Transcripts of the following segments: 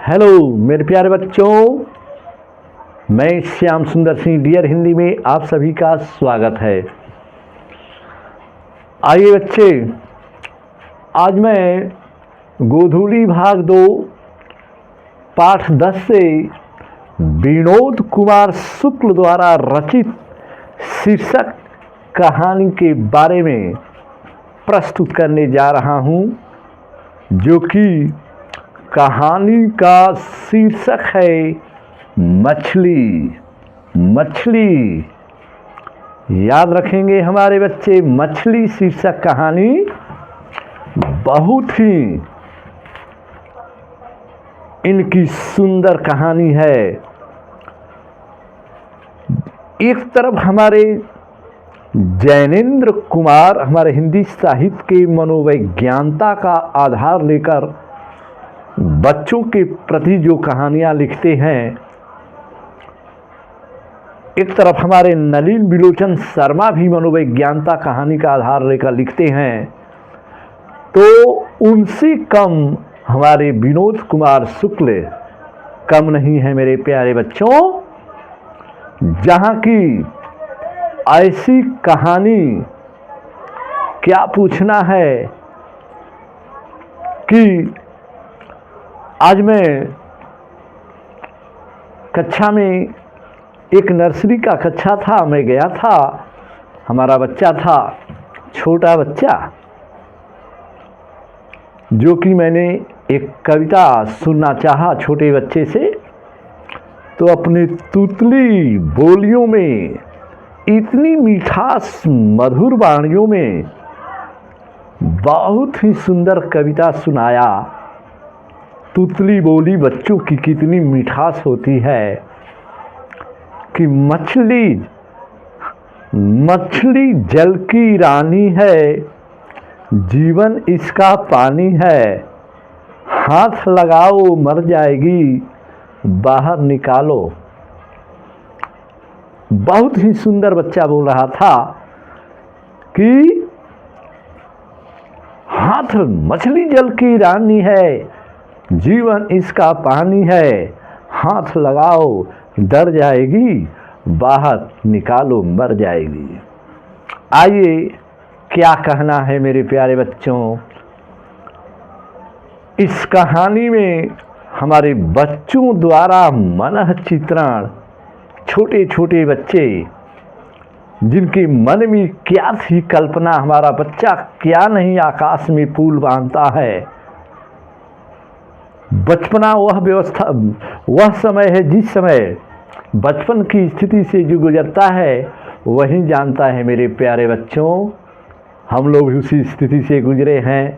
Hello मेरे प्यारे बच्चों, मैं श्याम सुंदर सिंह डियर हिंदी में आप सभी का स्वागत है। आइए बच्चे, आज मैं गोधूली भाग 2 पाठ 10 से विनोद कुमार शुक्ल द्वारा रचित शीर्षक कहानी के बारे में प्रस्तुत करने जा रहा हूँ, जो कि कहानी का शीर्षक है मछली। मछली याद रखेंगे हमारे बच्चे, मछली शीर्षक कहानी बहुत ही इनकी सुंदर कहानी है। एक तरफ हमारे जैनेंद्र कुमार हमारे हिंदी साहित्य के मनोवैज्ञानिकता का आधार लेकर बच्चों के प्रति जो कहानियाँ लिखते हैं, एक तरफ हमारे नलिन बिलोचन शर्मा भी मनोवैज्ञानिकता कहानी का आधार लेकर लिखते हैं, तो उनसे कम हमारे विनोद कुमार शुक्ल कम नहीं है मेरे प्यारे बच्चों। जहाँ की ऐसी कहानी क्या पूछना है कि आज मैं कक्षा में एक नर्सरी का कक्षा था, मैं गया था, हमारा बच्चा था, छोटा बच्चा, जो कि मैंने एक कविता सुनना चाहा छोटे बच्चे से, तो अपने तुतली बोलियों में, इतनी मिठास मधुर वाणियों में बहुत ही सुंदर कविता सुनाया। तुतली बोली बच्चों की कितनी मिठास होती है कि मछली जल की रानी है, जीवन इसका पानी है, हाथ लगाओ मर जाएगी, बाहर निकालो। बहुत ही सुंदर बच्चा बोल रहा था कि मछली जल की रानी है, जीवन इसका पानी है, हाथ लगाओ डर जाएगी, बाहर निकालो मर जाएगी। आइए क्या कहना है मेरे प्यारे बच्चों। इस कहानी में हमारे बच्चों द्वारा मन चित्रण, छोटे छोटे बच्चे जिनके मन में क्या थी कल्पना, हमारा बच्चा क्या नहीं आकाश में पुल बांधता है। बचपना वह समय है जिस समय बचपन की स्थिति से जो गुजरता है वही जानता है मेरे प्यारे बच्चों। हम लोग भी उसी स्थिति से गुजरे हैं।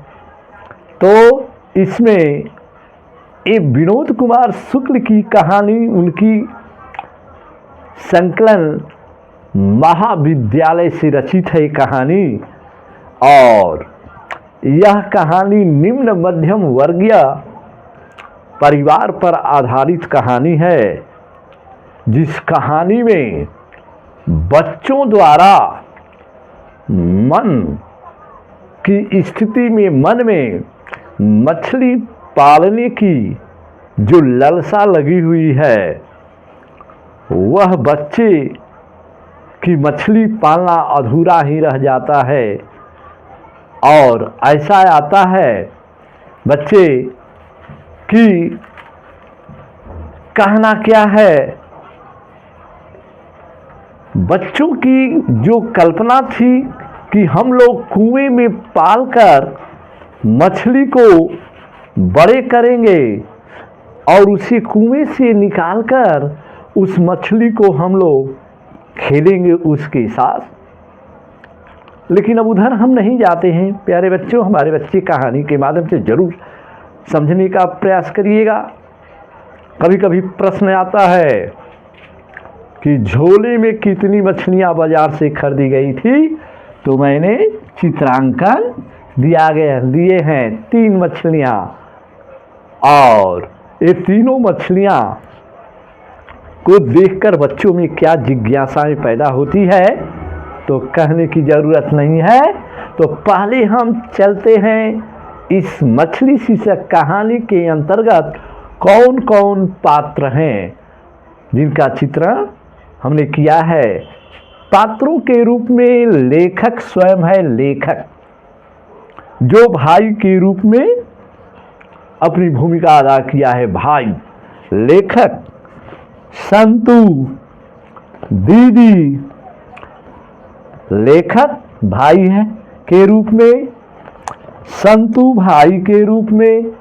तो इसमें एक विनोद कुमार शुक्ल की कहानी, उनकी संकलन महाविद्यालय से रचित है कहानी, और यह कहानी निम्न मध्यम वर्गीय परिवार पर आधारित कहानी है, जिस कहानी में बच्चों द्वारा मन की स्थिति में, मन में मछली पालने की जो लालसा लगी हुई है, वह बच्चे की मछली पालना अधूरा ही रह जाता है। और ऐसा आता है बच्चे कि कहना क्या है, बच्चों की जो कल्पना थी कि हम लोग कुएं में पालकर मछली को बड़े करेंगे और उसे कुएं से निकालकर उस मछली को हम लोग खेलेंगे उसके साथ। लेकिन अब उधर हम नहीं जाते हैं प्यारे बच्चों। हमारे बच्चे कहानी के माध्यम से जरूर समझने का प्रयास करिएगा। कभी कभी प्रश्न आता है कि झोले में कितनी मछलियाँ बाजार से खरीदी गई थी, तो मैंने चित्रांकन दिए हैं 3 मछलियाँ, और ये तीनों मछलियाँ को देखकर बच्चों में क्या जिज्ञासाएं पैदा होती है, तो कहने की ज़रूरत नहीं है। तो पहले हम चलते हैं इस मछली शीर्षक कहानी के अंतर्गत कौन कौन पात्र हैं जिनका चित्रण हमने किया है। पात्रों के रूप में लेखक स्वयं है, लेखक जो भाई के रूप में अपनी भूमिका अदा किया है, भाई लेखक। संतु दीदी, लेखक भाई है के रूप में, संतु भाई के रूप में,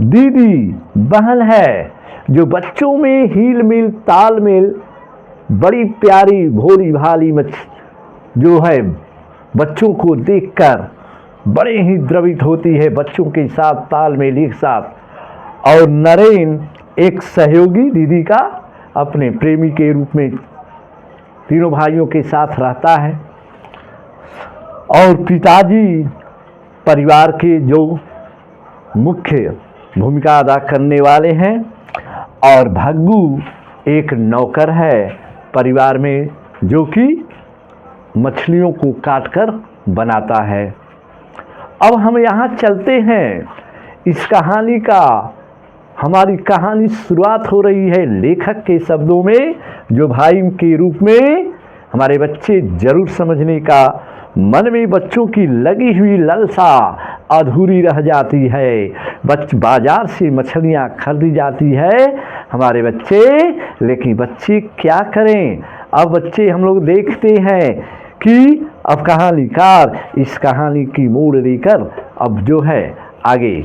दीदी बहन है जो बच्चों में हील मिल तालमेल, बड़ी प्यारी भोली भाली जो है बच्चों को देखकर बड़े ही द्रवित होती है, बच्चों के साथ तालमेल एक साथ। और नरेन एक सहयोगी दीदी का अपने प्रेमी के रूप में तीनों भाइयों के साथ रहता है। और पिताजी परिवार के जो मुख्य भूमिका अदा करने वाले हैं, और भग्गू एक नौकर है परिवार में जो कि मछलियों को काटकर बनाता है। अब हम यहाँ चलते हैं, इस कहानी का हमारी कहानी शुरुआत हो रही है लेखक के शब्दों में, जो भाई के रूप में हमारे बच्चे जरूर समझने का मन में बच्चों की लगी हुई लालसा अधूरी रह जाती है। बाजार से मछलियाँ खरीदी जाती है हमारे बच्चे, लेकिन बच्चे क्या करें। अब बच्चे हम लोग देखते हैं कि अब कहानीकार इस कहानी की मोड़ लेकर अब जो है आगे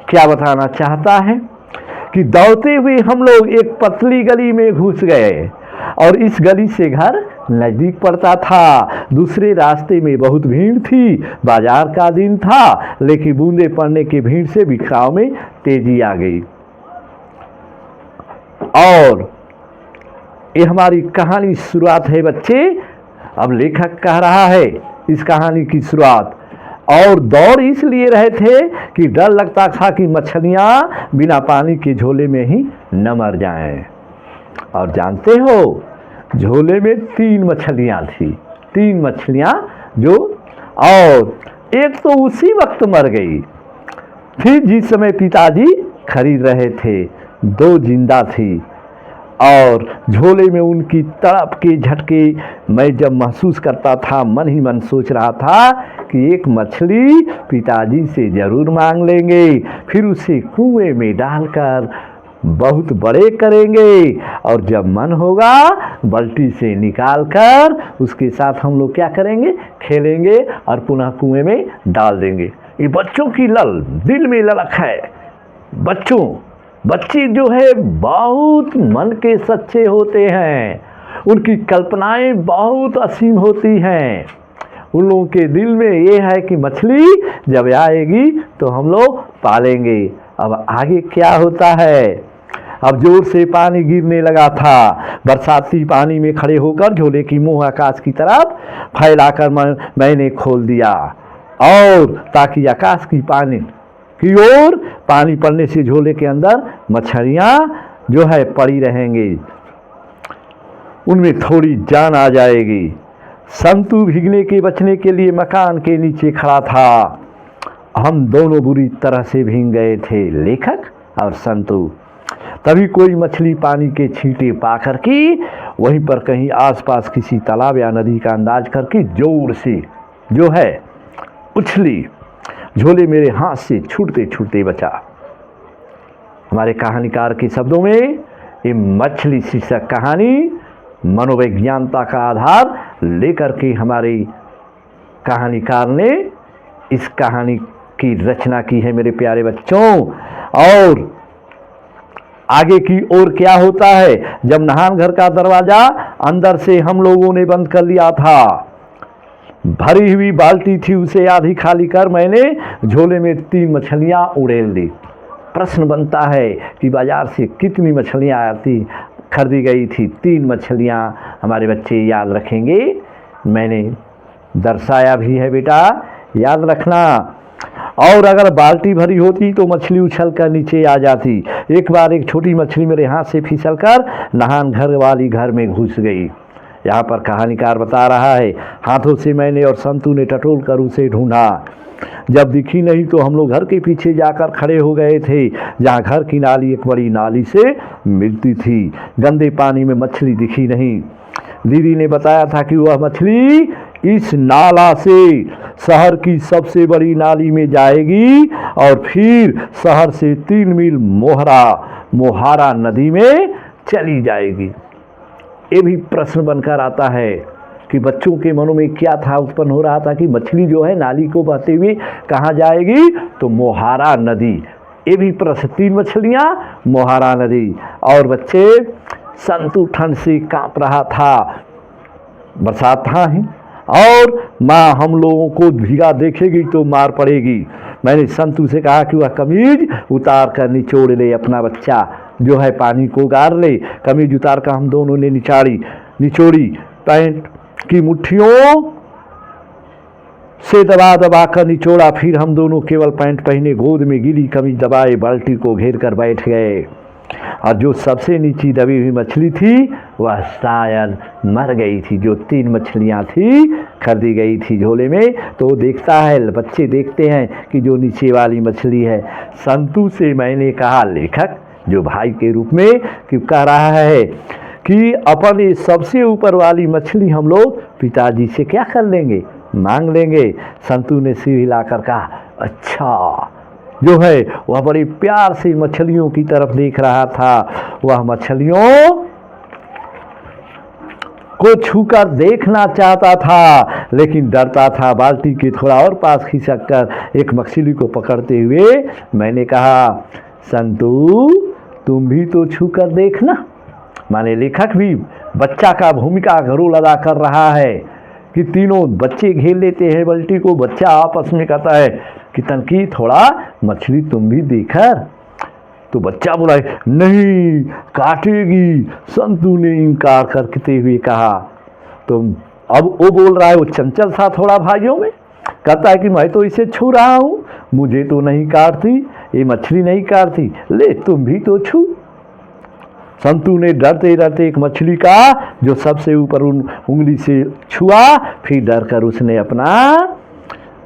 क्या बताना चाहता है कि दौड़ते हुए हम लोग एक पतली गली में घुस गए और इस गली से घर नज़दीक पड़ता था। दूसरे रास्ते में बहुत भीड़ थी, बाजार का दिन था, लेकिन बूंदे पड़ने की भीड़ से बिखराव में तेजी आ गई। और ये हमारी कहानी शुरुआत है बच्चे। अब लेखक कह रहा है इस कहानी की शुरुआत, और दौड़ इसलिए रहे थे कि डर लगता था कि मछलियाँ बिना पानी के झोले में ही न मर जाएं। और जानते हो झोले में 3 मछलियाँ थी, 3 मछलियाँ जो, और एक तो उसी वक्त मर गई थी जिस समय पिताजी खरीद रहे थे, 2 जिंदा थी। और झोले में उनकी तड़प के झटके मैं जब महसूस करता था, मन ही मन सोच रहा था कि एक मछली पिताजी से ज़रूर मांग लेंगे, फिर उसे कुएं में डालकर बहुत बड़े करेंगे, और जब मन होगा बाल्टी से निकालकर उसके साथ हम लोग क्या करेंगे, खेलेंगे और पुनः कुएं में डाल देंगे। ये बच्चों की दिल में ललक है। बच्चे जो है बहुत मन के सच्चे होते हैं, उनकी कल्पनाएं बहुत असीम होती हैं। उन लोगों के दिल में ये है कि मछली जब आएगी तो हम लोग पालेंगे। अब आगे क्या होता है, अब जोर से पानी गिरने लगा था। बरसाती पानी में खड़े होकर झोले की मुंह आकाश की तरफ फैलाकर मैंने खोल दिया, और ताकि आकाश की पानी की ओर पानी पड़ने से झोले के अंदर मछलियाँ जो है पड़ी रहेंगी, उनमें थोड़ी जान आ जाएगी। संतु भीगने के बचने के लिए मकान के नीचे खड़ा था। हम दोनों बुरी तरह से भीग गए थे, लेखक और संतु। तभी कोई मछली पानी के छींटे पाकर के वहीं पर कहीं आसपास किसी तालाब या नदी का अंदाज करके जोर से जो है उछली। झोले मेरे हाथ से छूटते छूटते बचा। हमारे कहानीकार के शब्दों में ये मछली शीर्षक कहानी मनोवैज्ञानिकता का आधार लेकर के हमारे कहानीकार ने इस कहानी की रचना की है मेरे प्यारे बच्चों। और आगे की ओर क्या होता है, जब नहान घर का दरवाज़ा अंदर से हम लोगों ने बंद कर लिया था, भरी हुई बाल्टी थी, उसे आधी खाली कर मैंने झोले में 3 मछलियाँ उड़ेल दी। प्रश्न बनता है कि बाजार से कितनी मछलियाँ आती खरीदी गई थी। 3 मछलियाँ हमारे बच्चे याद रखेंगे, मैंने दर्शाया भी है बेटा, याद रखना। और अगर बाल्टी भरी होती तो मछली उछल कर नीचे आ जाती। एक बार एक छोटी मछली मेरे हाथ से फिसल कर नहान घर वाली घर में घुस गई। यहाँ पर कहानीकार बता रहा है, हाथों से मैंने और संतू ने टटोल कर उसे ढूंढा। जब दिखी नहीं तो हम लोग घर के पीछे जाकर खड़े हो गए थे, जहाँ घर की नाली एक बड़ी नाली से मिलती थी। गंदे पानी में मछली दिखी नहीं। दीदी ने बताया था कि वह मछली इस नाला से शहर की सबसे बड़ी नाली में जाएगी और फिर शहर से 3 मील मोहारा नदी में चली जाएगी। ये भी प्रश्न बनकर आता है कि बच्चों के मनों में क्या था, उत्पन्न हो रहा था कि मछली जो है नाली को बहते हुए कहाँ जाएगी, तो मोहारा नदी। ये भी प्रश्न, 3 मछलियाँ, मोहारा नदी। और बच्चे, संतू ठंड से कांप रहा था, बरसात था ही, और माँ हम लोगों को भीगा देखेगी तो मार पड़ेगी। मैंने संतू से कहा कि वह कमीज उतार कर निचोड़ ले, अपना बच्चा जो है पानी को गार ले। कमीज उतार कर हम दोनों ने निचोड़ी, पैंट की मुट्ठियों से दबा दबा कर निचोड़ा। फिर हम दोनों केवल पैंट पहने, गोद में गीली कमीज दबाए, बाल्टी को घेर कर बैठ गए। और जो सबसे नीचे दबी हुई मछली थी वह शायद मर गई थी। जो 3 मछलियाँ थी खरीदी गई थी झोले में, तो देखता है, बच्चे देखते हैं कि जो नीचे वाली मछली है। संतू से मैंने कहा, लेखक जो भाई के रूप में कि कह रहा है कि अपन ये सबसे ऊपर वाली मछली हम लोग पिताजी से क्या कर लेंगे, मांग लेंगे। संतू ने सिर हिलाकर कहा, अच्छा। जो है वह बड़ी प्यार से मछलियों की तरफ देख रहा था। वह मछलियों को छूकर देखना चाहता था, लेकिन डरता था। बाल्टी के थोड़ा और पास खिसक कर एक मछली को पकड़ते हुए मैंने कहा, संतू तुम भी तो छूकर देखना। माने लेखक भी बच्चा का भूमिका रोल अदा कर रहा है कि तीनों बच्चे घेर लेते हैं बाल्टी को। बच्चा आपस में कहता है कि तनकी थोड़ा मछली तुम भी देखकर, तो बच्चा बोला नहीं काटेगी। संतू ने इनकार करते हुए कहा। तो अब वो बोल रहा है, वो चंचल सा थोड़ा भाइयों में, कहता है कि मैं तो इसे छू रहा हूँ, मुझे तो नहीं काटती, ये मछली नहीं काटती, ले तुम भी तो छू। संतू ने डरते डरते एक मछली का जो सबसे ऊपर उंगली से छुआ, फिर डर कर उसने अपना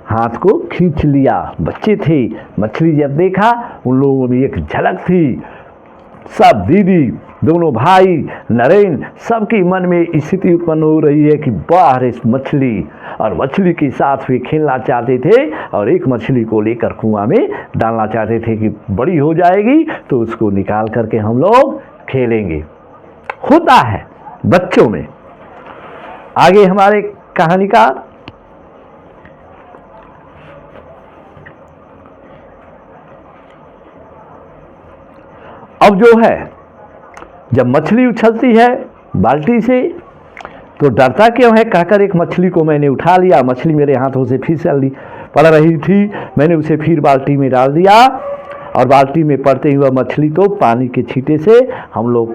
हाथ को खींच लिया। बच्चे थे, मछली जब देखा उन लोगों में एक झलक थी। सब दीदी, दोनों भाई, नरेंद्र, सबके मन में स्थिति उत्पन्न हो रही है कि बाहर इस मछली, और मछली के साथ वे खेलना चाहते थे और एक मछली को लेकर कुआं में डालना चाहते थे कि बड़ी हो जाएगी तो उसको निकाल करके हम लोग खेलेंगे। होता है बच्चों में। आगे हमारे कहानीकार अब जो है, जब मछली उछलती है बाल्टी से तो डरता क्यों है कहकर एक मछली को मैंने उठा लिया। मछली मेरे हाथों से फिसल ली, पड़ रही थी। मैंने उसे फिर बाल्टी में डाल दिया और बाल्टी में पड़ते हुआ मछली तो पानी के छींटे से हम लोगों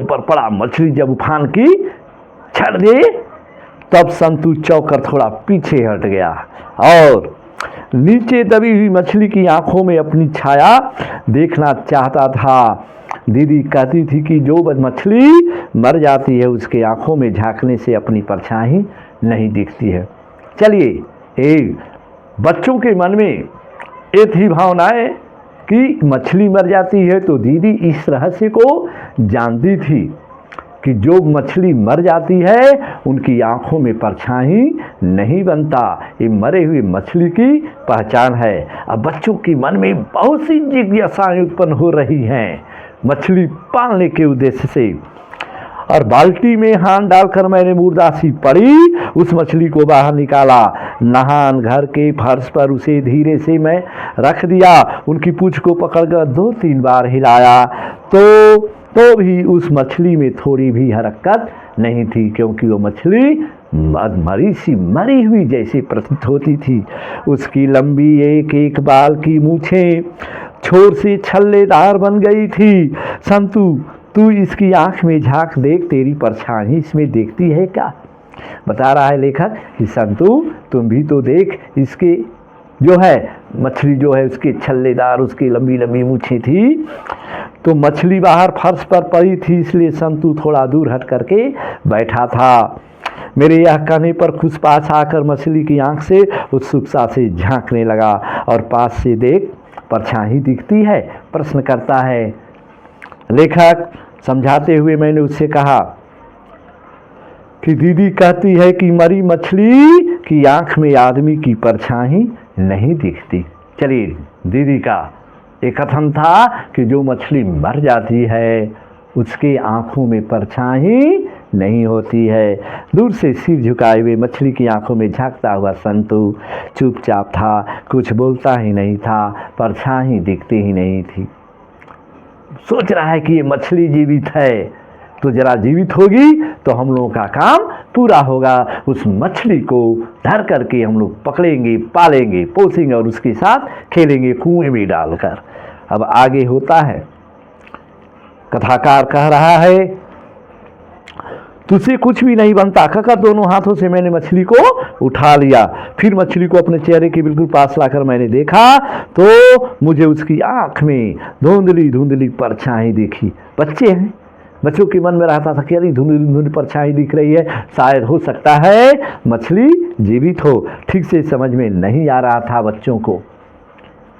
पर पड़ा। मछली जब उफान की छड़ दे तब संतू चौंकर थोड़ा पीछे हट गया और नीचे दबी हुई मछली की आंखों में अपनी छाया देखना चाहता था। दीदी कहती थी कि जो मछली मर जाती है उसके आंखों में झांकने से अपनी परछाई नहीं दिखती है। चलिए, बच्चों के मन में ये थी भावनाएं कि मछली मर जाती है, तो दीदी इस रहस्य को जानती थी कि जो मछली मर जाती है उनकी आंखों में परछाई नहीं बनता। ये मरे हुए मछली की पहचान है। अब बच्चों के मन में बहुत सी जिज्ञासाएं उत्पन्न हो रही हैं मछली पालने के उद्देश्य से। और बाल्टी में हाथ डालकर मैंने मुर्दासी पड़ी उस मछली को बाहर निकाला। नहान घर के फर्श पर उसे धीरे से मैं रख दिया। उनकी पूंछ को पकड़कर 2-3 बार हिलाया तो भी उस मछली में थोड़ी भी हरकत नहीं थी, क्योंकि वो मछली मरी हुई जैसी प्रतीत होती थी। उसकी लंबी एक बाल की मूछें छोर से छल्लेदार बन गई थी। संतू, तू इसकी आंख में झांक देख, तेरी परछाई इसमें देखती है क्या? बता रहा है लेखक कि संतू तुम भी तो देख, इसके जो है मछली जो है उसके छल्लेदार, उसकी लंबी लंबी मूछें थी, तो मछली बाहर फर्श पर पड़ी थी, इसलिए संतू थोड़ा दूर हट करके बैठा था। मेरे यह कहने पर खुश पास आकर मछली की आंख से उत्सुकता से झांकने लगा और पास से देख परछाई दिखती है, प्रश्न करता है। लेखक समझाते हुए मैंने उससे कहा कि दीदी कहती है कि मरी मछली की आंख में आदमी की परछाई नहीं दिखती। चलिए, दीदी का एक कथन था कि जो मछली मर जाती है उसके आंखों में परछाई नहीं होती है। दूर से सिर झुकाए हुए मछली की आंखों में झांकता हुआ संतू चुपचाप था, कुछ बोलता ही नहीं था, परछाई दिखती ही नहीं थी। सोच रहा है कि ये मछली जीवित है, तो जरा जीवित होगी तो हम लोगों का काम पूरा होगा। उस मछली को धर करके हम लोग पकड़ेंगे, पालेंगे, पोसेंगे और उसके साथ खेलेंगे कुएं में डालकर। अब आगे होता है, कथाकार कह रहा है, तुझसे कुछ भी नहीं बनता। कहकर दोनों हाथों से मैंने मछली को उठा लिया। फिर मछली को अपने चेहरे के बिल्कुल पास लाकर मैंने देखा तो मुझे उसकी आंख में धुंधली धुंधली परछाई दिखी। बच्चे हैं, बच्चों के मन में रहता था कि अरे धुंधली धुंधली परछाई दिख रही है, शायद हो सकता है मछली जीवित हो। ठीक से समझ में नहीं आ रहा था बच्चों को।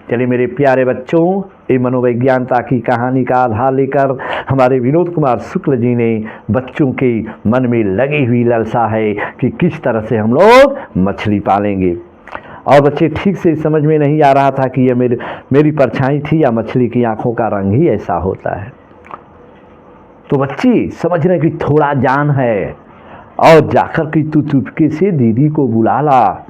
चलिए मेरे प्यारे बच्चों, ये मनोवैज्ञानिकता की कहानी का आधार लेकर हमारे विनोद कुमार शुक्ल जी ने बच्चों के मन में लगी हुई लालसा है कि किस तरह से हम लोग मछली पालेंगे। और बच्चे ठीक से समझ में नहीं आ रहा था कि यह मेरी परछाई थी या मछली की आंखों का रंग ही ऐसा होता है। तो बच्चे समझ रहे कि थोड़ा जान है, और जाकर कि तू चुपके से दीदी को बुला ला।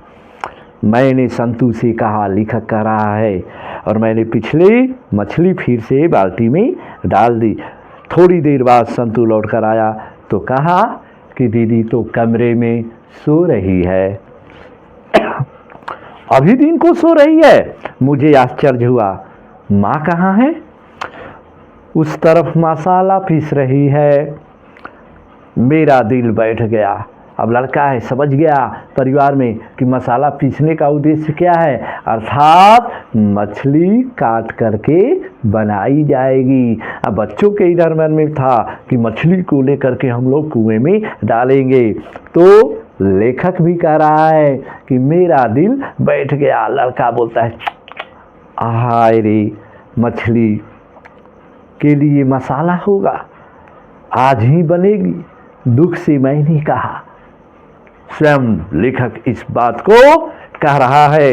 मैंने संतू से कहा, लेखक कह रहा है, और मैंने पिछली मछली फिर से बाल्टी में डाल दी। थोड़ी देर बाद संतू लौट कर आया तो कहा कि दीदी तो कमरे में सो रही है। अभी दिन को सो रही है? मुझे आश्चर्य हुआ। माँ कहाँ है? उस तरफ मसाला पीस रही है। मेरा दिल बैठ गया। अब लड़का है, समझ गया परिवार में कि मसाला पीसने का उद्देश्य क्या है, अर्थात मछली काट करके बनाई जाएगी। अब बच्चों के इधर मन में था कि मछली को लेकर के हम लोग कुएं में डालेंगे। तो लेखक भी कह रहा है कि मेरा दिल बैठ गया। लड़का बोलता है, हाय रे, मछली के लिए मसाला होगा, आज ही बनेगी। दुख से मैंने कहा। स्वयं लेखक इस बात को कह रहा है।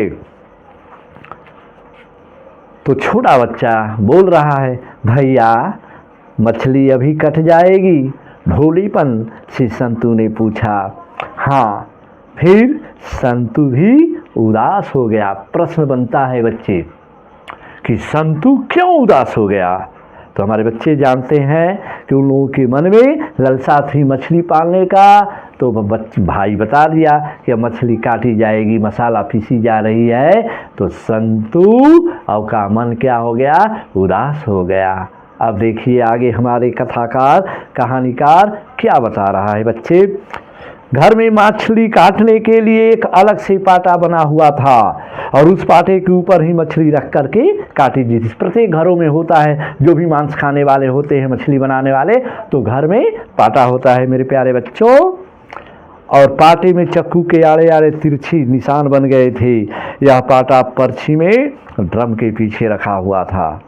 तो छोटा बच्चा बोल रहा है, भैया मछली अभी कट जाएगी? भोलेपन से संतू ने पूछा। हाँ। फिर संतू भी उदास हो गया। प्रश्न बनता है बच्चे कि संतू क्यों उदास हो गया? तो हमारे बच्चे जानते हैं कि उन लोगों के मन में लालसा थी मछली पालने का। तो भाई बता दिया कि अब मछली काटी जाएगी, मसाला पीसी जा रही है। तो संतू और का मन क्या हो गया? उदास हो गया। अब देखिए आगे हमारे कथाकार कहानीकार क्या बता रहा है। बच्चे, घर में मछली काटने के लिए एक अलग से पाटा बना हुआ था और उस पाटे के ऊपर ही मछली रख करके काटी जाती थी। प्रत्येक घरों में होता है, जो भी मांस खाने वाले होते हैं, मछली बनाने वाले, तो घर में पाटा होता है मेरे प्यारे बच्चों। और पाटे में चक्कू के आड़े आड़े तिरछी निशान बन गए थे। यह पाटा पर्ची में ड्रम के पीछे रखा हुआ था।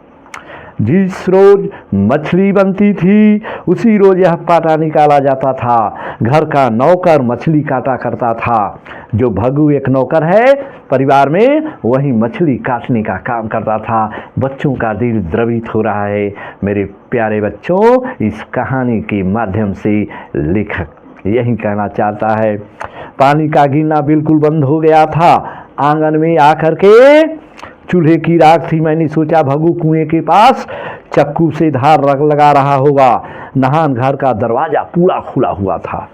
जिस रोज मछली बनती थी उसी रोज यह पाटा निकाला जाता था। घर का नौकर मछली काटा करता था। जो भगू एक नौकर है परिवार में, वही मछली काटने का काम करता था। बच्चों का दिल द्रवित हो रहा है मेरे प्यारे बच्चों। इस कहानी के माध्यम से लेखक यही कहना चाहता है। पानी का गिरना बिल्कुल बंद हो गया था। आंगन में आकर के चूल्हे की राख थी। मैंने सोचा भगू कुएं के पास चक्कू से धार लगा रहा होगा। नहान घर का दरवाजा पूरा खुला हुआ था।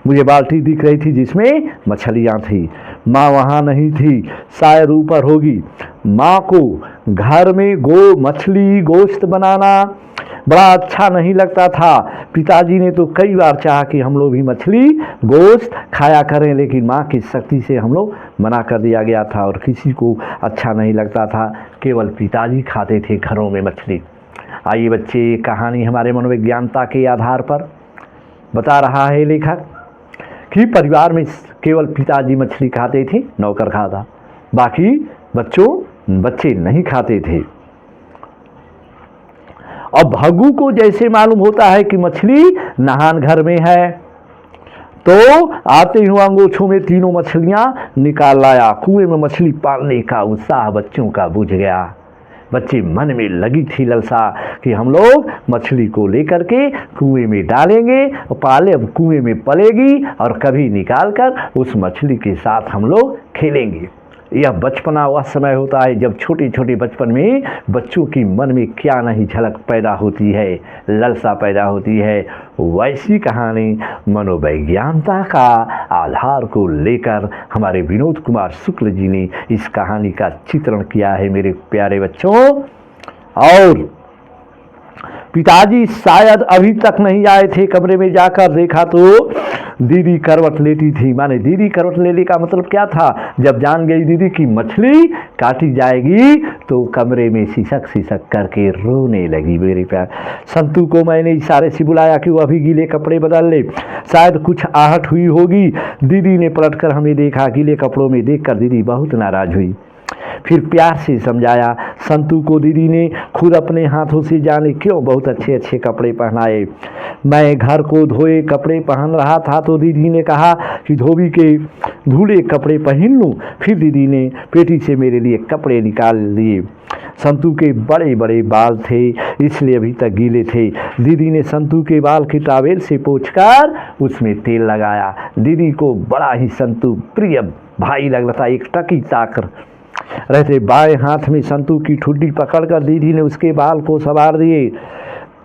मुझे बाल्टी दिख रही थी जिसमें मछलियाँ थी। माँ वहाँ नहीं थी, शायद ऊपर होगी। माँ को घर में मछली गोश्त बनाना बड़ा अच्छा नहीं लगता था। पिताजी ने तो कई बार चाहा कि हम लोग भी मछली गोश्त खाया करें, लेकिन माँ की सख्ती से हम लोग मना कर दिया गया था और किसी को अच्छा नहीं लगता था। केवल पिताजी खाते थे घरों में मछली। आइए बच्चे, ये कहानी हमारे मनोविज्ञानता के आधार पर बता रहा है लेखक कि परिवार में केवल पिताजी मछली खाते थे, नौकर खाता, बाकी बच्चे नहीं खाते थे। अब भग्गू को जैसे मालूम होता है कि मछली नहान घर में है, तो आते ही अंगोछों में तीनों मछलियां निकाल लाया। कुएं में मछली पालने का उत्साह बच्चों का बुझ गया। बच्चे मन में लगी थी ललसा कि हम लोग मछली को लेकर के कुएं में डालेंगे और पाले, अब कुएं में पलेगी और कभी निकाल कर उस मछली के साथ हम लोग खेलेंगे। यह बचपना वह समय होता है जब छोटे छोटे बचपन में बच्चों की मन में क्या नहीं झलक पैदा होती है, ललसा पैदा होती है। वैसी कहानी मनोवैज्ञानता का आधार को लेकर हमारे विनोद कुमार शुक्ल जी ने इस कहानी का चित्रण किया है मेरे प्यारे बच्चों। और पिताजी शायद अभी तक नहीं आए थे। कमरे में जाकर देखा तो दीदी करवट लेती थी। माने दीदी करवट लेने का मतलब क्या था, जब जान गई दीदी की मछली काटी जाएगी तो कमरे में सिसक सिसक करके रोने लगी। मेरे प्यार संतू को मैंने इशारे से बुलाया कि वो अभी गीले कपड़े बदल ले, शायद कुछ आहट हुई होगी। दीदी ने पलटकर हमें देखा। गीले कपड़ों में देखकर दीदी बहुत नाराज हुई। फिर प्यार से समझाया। संतू को दीदी ने खुद अपने हाथों से जाने क्यों बहुत अच्छे अच्छे कपड़े पहनाए। मैं घर को धोए कपड़े पहन रहा था तो दीदी ने कहा कि धोबी के धुले कपड़े पहन लूँ। फिर दीदी ने पेटी से मेरे लिए कपड़े निकाल लिए। संतू के बड़े बड़े बाल थे, इसलिए अभी तक गीले थे। दीदी ने संतू के बाल की टॉवेल से पोंछकर उसमें तेल लगाया। दीदी को बड़ा ही संतू प्रिय भाई लग रहा था। एक टकी ताकर रहते बाएं हाथ में संतू की ठुड्डी पकड़कर दीदी ने उसके बाल को संवार दिए।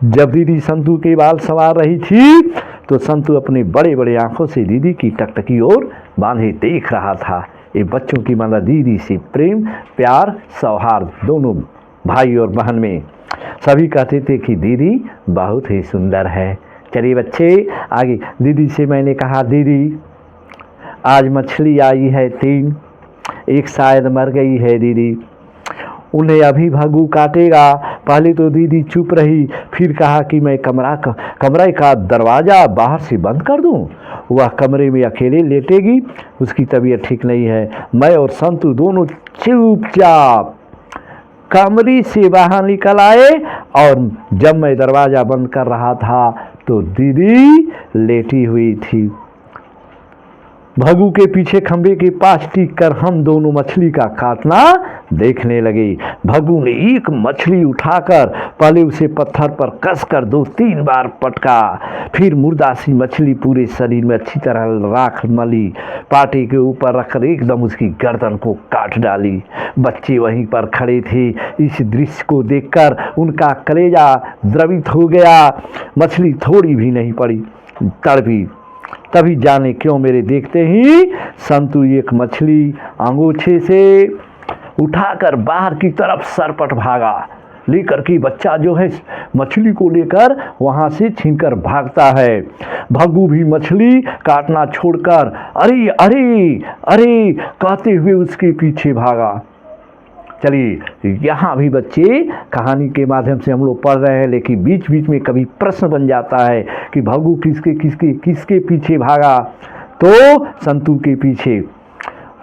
जब दीदी संतू के बाल संवार रही थी तो संतू अपने बड़े बड़े आंखों से दीदी की टकटकी ओर बांधे देख रहा था। ये बच्चों की मतलब दीदी से प्रेम, प्यार, सौहार्द दोनों भाई और बहन में। सभी कहते थे कि दीदी बहुत ही सुंदर है। चलिए बच्चे आगे। दीदी से मैंने कहा, दीदी आज मछली आई है 3, एक शायद मर गई है दीदी, उन्हें अभी भग्गू काटेगा। पहले तो दीदी चुप रही, फिर कहा कि मैं कमरे का दरवाज़ा बाहर से बंद कर दूं। वह कमरे में अकेले लेटेगी, उसकी तबीयत ठीक नहीं है। मैं और संतू दोनों चुपचाप कमरे से बाहर निकल आए और जब मैं दरवाज़ा बंद कर रहा था तो दीदी लेटी हुई थी। भग्गू के पीछे खंबे के पास टिक कर हम दोनों मछली का काटना देखने लगे। भग्गू ने एक मछली उठाकर पहले उसे पत्थर पर कसकर 2-3 बार पटका, फिर मुर्दा सी मछली पूरे शरीर में अच्छी तरह राख मली, पाटे के ऊपर रखकर एकदम उसकी गर्दन को काट डाली। बच्चे वहीं पर खड़े थे। इस दृश्य को देखकर उनका कलेजा द्रवित हो गया। मछली थोड़ी भी नहीं पड़ी, तड़पी। तभी जाने क्यों मेरे देखते ही संतू एक मछली अंगोछे से उठाकर बाहर की तरफ सरपट भागा। लेकर के बच्चा जो है मछली को लेकर वहां से छीनकर भागता है। भग्गू भी मछली काटना छोड़कर अरे अरे अरे कहते हुए उसके पीछे भागा। चलिए यहाँ भी बच्चे कहानी के माध्यम से हम लोग पढ़ रहे हैं, लेकिन बीच बीच में कभी प्रश्न बन जाता है कि भग्गू किसके पीछे भागा। तो संतू के पीछे।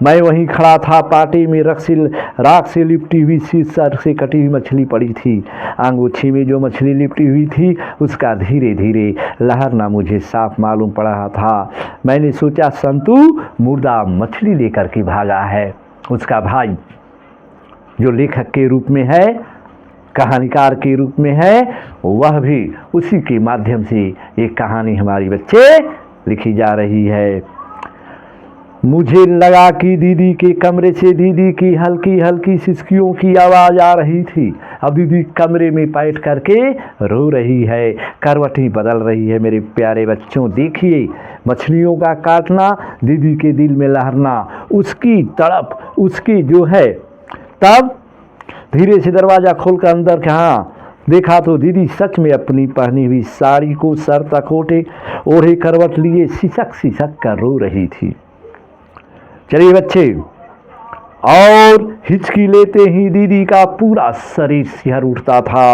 मैं वहीं खड़ा था। पाटे में राख से लिपटी हुई सर से कटी हुई मछली पड़ी थी। अंगूछी में जो मछली लिपटी हुई थी उसका धीरे धीरे लहरना मुझे साफ मालूम पड़ रहा था। मैंने सोचा संतू मुर्दा मछली लेकर के भागा है। उसका भाई जो लेखक के रूप में है, कहानीकार के रूप में है, वह भी उसी के माध्यम से एक कहानी हमारी बच्चे लिखी जा रही है। मुझे लगा कि दीदी के कमरे से दीदी की हल्की हल्की सिसकियों की आवाज़ आ रही थी। अब दीदी कमरे में बैठ करके रो रही है, करवटें बदल रही है। मेरे प्यारे बच्चों देखिए, मछलियों का काटना, दीदी के दिल में लहरना, उसकी तड़प, उसकी जो है। तब धीरे से दरवाज़ा खोलकर अंदर देखा तो दीदी सच में अपनी पहनी हुई साड़ी को सर तक ओढ़े करवट लिए सिसक सिसक कर रो रही थी। चलिए बच्चे और हिचकी लेते ही दीदी का पूरा शरीर सिहर उठता था।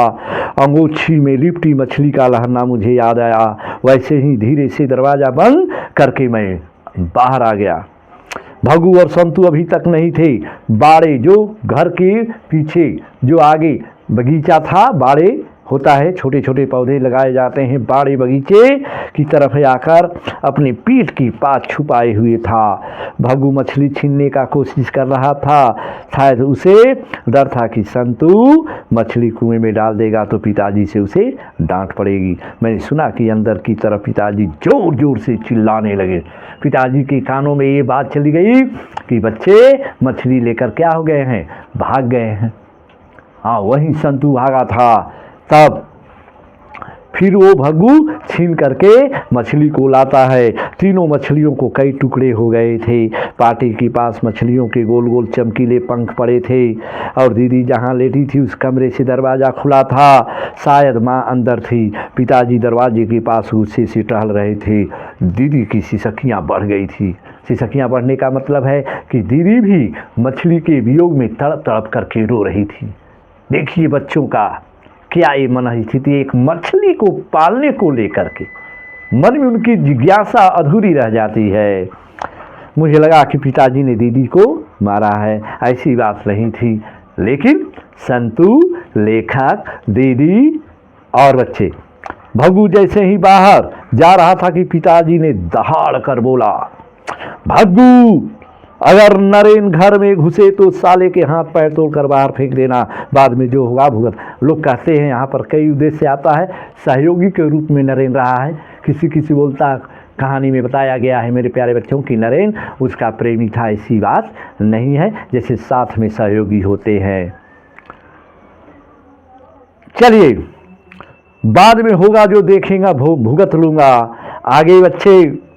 अंगोछी में लिपटी मछली का लहरना मुझे याद आया। वैसे ही धीरे से दरवाज़ा बंद करके मैं बाहर आ गया। भगू और संतू अभी तक नहीं थे। बाड़े जो घर के पीछे जो आगे बगीचा था, बाड़े होता है, छोटे छोटे पौधे लगाए जाते हैं, बाड़े बगीचे की तरफ आकर अपनी पीठ की पास छुपाए हुए था। भगू मछली छीनने का कोशिश कर रहा था। शायद उसे डर था कि संतू मछली कुएं में डाल देगा तो पिताजी से उसे डांट पड़ेगी। मैंने सुना कि अंदर की तरफ पिताजी जोर जोर से चिल्लाने लगे। पिताजी के कानों में ये बात चली गई कि बच्चे मछली लेकर क्या हो गए हैं, भाग गए हैं। हाँ, वहीं संतू भागा था। तब फिर वो भग्गू छीन करके मछली को लाता है। तीनों मछलियों को कई टुकड़े हो गए थे। पार्टी के पास मछलियों के गोल गोल चमकीले पंख पड़े थे और दीदी जहाँ लेटी थी उस कमरे से दरवाज़ा खुला था। शायद माँ अंदर थी। पिताजी दरवाजे के पास गुस्से से टहल रहे थे। दीदी की सिसकियाँ बढ़ गई थी। सिसकियाँ बढ़ने का मतलब है कि दीदी भी मछली के वियोग में तड़प तड़प करके रो रही थी। देखिए बच्चों का क्या ये मन स्थिति, एक मछली को पालने को लेकर के मन में उनकी जिज्ञासा अधूरी रह जाती है। मुझे लगा कि पिताजी ने दीदी को मारा है, ऐसी बात नहीं थी। लेकिन संतू, लेखक, दीदी और बच्चे, भग्गू जैसे ही बाहर जा रहा था कि पिताजी ने दहाड़ कर बोला, भग्गू अगर नरेन घर में घुसे तो साले के हाथ पैर तोड़कर बाहर फेंक देना, बाद में जो होगा भुगत। लोग कहते हैं यहाँ पर कई उद्देश्य आता है, सहयोगी के रूप में नरेन रहा है। किसी किसी बोलता कहानी में बताया गया है मेरे प्यारे बच्चों कि नरेन उसका प्रेमी था, ऐसी बात नहीं है, जैसे साथ में सहयोगी होते हैं। चलिए बाद में होगा जो देखेगा भुगत लूँगा। आगे बच्चे,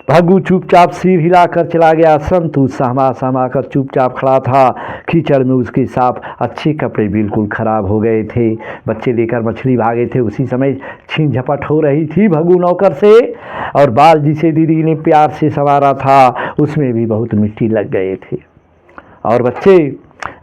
भग्गू चुपचाप सिर हिलाकर चला गया। संतू सहमा सहमा कर चुपचाप खड़ा था। कीचड़ में उसके साफ अच्छे कपड़े बिल्कुल ख़राब हो गए थे। बच्चे लेकर मछली भागे थे। उसी समय छीन झपट हो रही थी भग्गू नौकर से, और बाल जिसे दीदी ने प्यार से संवारा था उसमें भी बहुत मिट्टी लग गए थे। और बच्चे,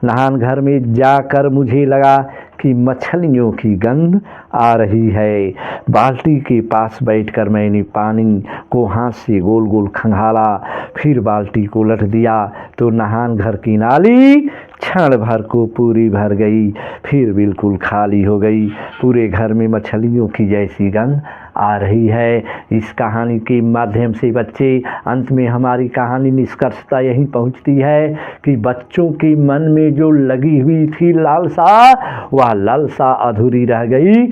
नहान घर में जाकर मुझे लगा कि मछलियों की गंध आ रही है। बाल्टी के पास बैठकर मैंने पानी को हाथ से गोल गोल खंगाला, फिर बाल्टी को उलट दिया तो नहान घर की नाली क्षण भर को पूरी भर गई, फिर बिल्कुल खाली हो गई। पूरे घर में मछलियों की जैसी गंध आ रही है। इस कहानी के माध्यम से बच्चे, अंत में हमारी कहानी निष्कर्षता यही पहुंचती है कि बच्चों के मन में जो लगी हुई थी लालसा, वह लालसा अधूरी रह गई।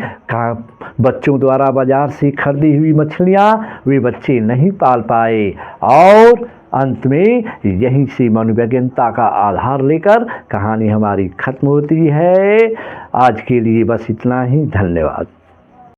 बच्चों द्वारा बाजार से खरीदी हुई मछलियाँ वे बच्चे नहीं पाल पाए, और अंत में यहीं से मनोवैज्ञानिकता का आधार लेकर कहानी हमारी खत्म होती है। आज के लिए बस इतना ही। धन्यवाद।